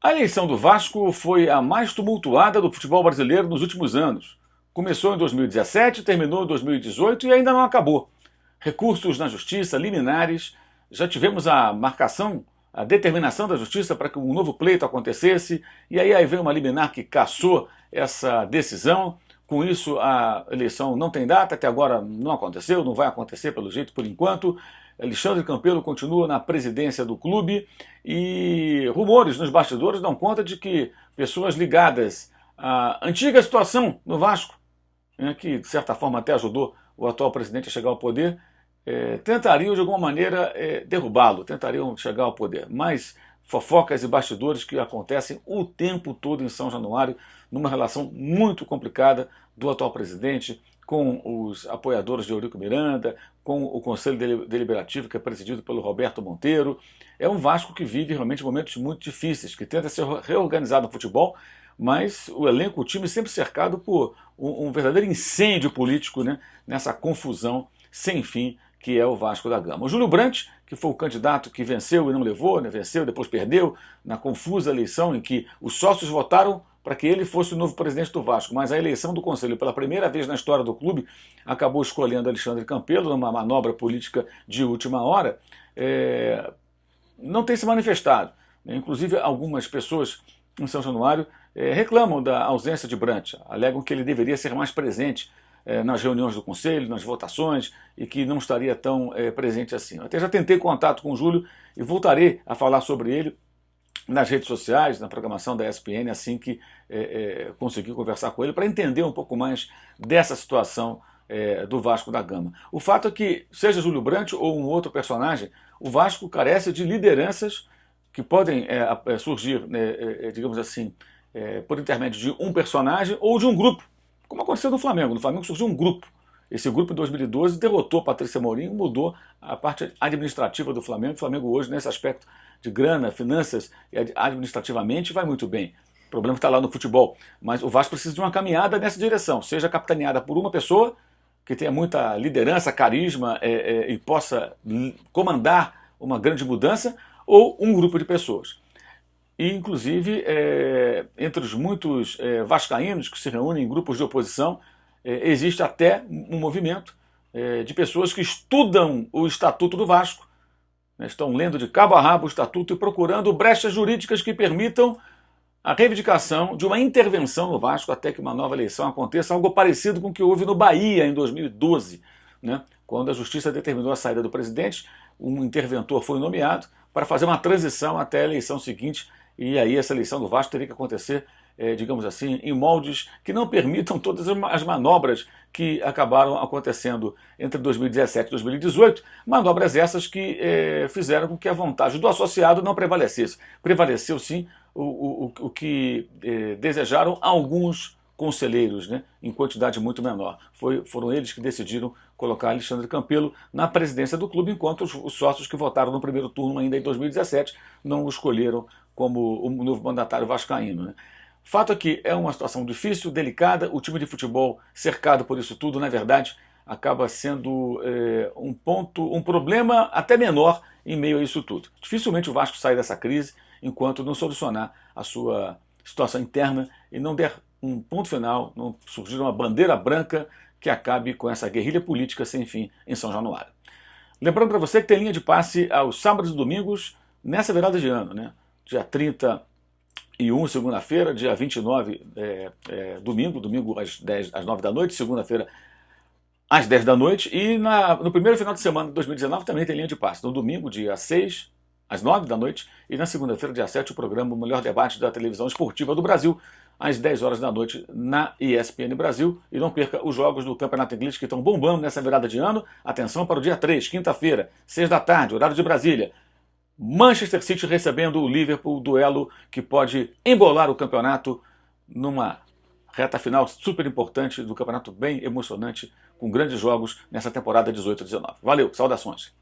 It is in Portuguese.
A eleição do Vasco foi a mais tumultuada do futebol brasileiro nos últimos anos. Começou em 2017, terminou em 2018 e ainda não acabou. Recursos na justiça, liminares, já tivemos a marcação, a determinação da justiça para que um novo pleito acontecesse, e aí veio uma liminar que cassou essa decisão. Com isso, a eleição não tem data, até agora não aconteceu, não vai acontecer pelo jeito por enquanto. Alexandre Campelo continua na presidência do clube e rumores nos bastidores dão conta de que pessoas ligadas à antiga situação no Vasco, né, que de certa forma até ajudou o atual presidente a chegar ao poder, tentariam de alguma maneira derrubá-lo, tentariam chegar ao poder. Mas fofocas e bastidores que acontecem o tempo todo em São Januário, numa relação muito complicada do atual presidente com os apoiadores de Eurico Miranda, com o Conselho Deliberativo, que é presidido pelo Roberto Monteiro. É um Vasco que vive realmente momentos muito difíceis, que tenta ser reorganizado no futebol, mas o elenco, o time sempre cercado por um verdadeiro incêndio político, né, nessa confusão sem fim que é o Vasco da Gama. O Júlio Brandt, que foi o candidato que venceu e não levou, né, venceu, depois perdeu, na confusa eleição em que os sócios votaram para que ele fosse o novo presidente do Vasco, mas a eleição do Conselho, pela primeira vez na história do clube, acabou escolhendo Alexandre Campelo, numa manobra política de última hora, não tem se manifestado. Inclusive, algumas pessoas em São Januário reclamam da ausência de Brandt, alegam que ele deveria ser mais presente nas reuniões do Conselho, nas votações, e que não estaria tão presente assim. Eu até já tentei contato com o Júlio e voltarei a falar sobre ele nas redes sociais, na programação da ESPN, assim que conseguir conversar com ele, para entender um pouco mais dessa situação do Vasco da Gama. O fato é que, seja Júlio Brandt ou um outro personagem, o Vasco carece de lideranças que podem surgir, digamos assim, por intermédio de um personagem ou de um grupo, como aconteceu no Flamengo. No Flamengo surgiu um grupo. Esse grupo, em 2012, derrotou Patrícia Morim, mudou a parte administrativa do Flamengo. O Flamengo hoje, nesse aspecto de grana, finanças e administrativamente, vai muito bem. O problema está lá no futebol. Mas o Vasco precisa de uma caminhada nessa direção, seja capitaneada por uma pessoa que tenha muita liderança, carisma e possa comandar uma grande mudança, ou um grupo de pessoas. E, inclusive, entre os muitos vascaínos que se reúnem em grupos de oposição, existe até um movimento de pessoas que estudam o Estatuto do Vasco, né, estão lendo de cabo a rabo o Estatuto e procurando brechas jurídicas que permitam a reivindicação de uma intervenção no Vasco até que uma nova eleição aconteça, algo parecido com o que houve no Bahia em 2012, né, quando a Justiça determinou a saída do presidente, um interventor foi nomeado para fazer uma transição até a eleição seguinte, e aí essa eleição do Vasco teria que acontecer, digamos assim, em moldes que não permitam todas as manobras que acabaram acontecendo entre 2017 e 2018, manobras essas que fizeram com que a vontade do associado não prevalecesse. Prevaleceu sim o que desejaram alguns conselheiros, né, em quantidade muito menor. Foram eles que decidiram colocar Alexandre Campelo na presidência do clube, enquanto os sócios que votaram no primeiro turno ainda em 2017 não o escolheram como o novo mandatário vascaíno, né? Fato é que é uma situação difícil, delicada, o time de futebol cercado por isso tudo, na verdade, acaba sendo um problema até menor em meio a isso tudo. Dificilmente o Vasco sai dessa crise enquanto não solucionar a sua situação interna e não der um ponto final, não surgir uma bandeira branca que acabe com essa guerrilha política sem fim em São Januário. Lembrando para você que tem linha de passe aos sábados e domingos nessa virada de ano, né? Dia 31, segunda-feira, dia 29, domingo às 9 da noite, segunda-feira às 10 da noite, e no primeiro final de semana de 2019 também tem linha de passe. No domingo, dia 6, às 9 da noite, e na segunda-feira, dia 7, o programa O Melhor Debate da Televisão Esportiva do Brasil, às 10 horas da noite, na ESPN Brasil. E não perca os jogos do Campeonato Inglês que estão bombando nessa virada de ano. Atenção para o dia 3, quinta-feira, 6 da tarde, horário de Brasília. Manchester City recebendo o Liverpool, duelo que pode embolar o campeonato numa reta final super importante do campeonato, bem emocionante, com grandes jogos nessa temporada 18-19. Valeu, saudações!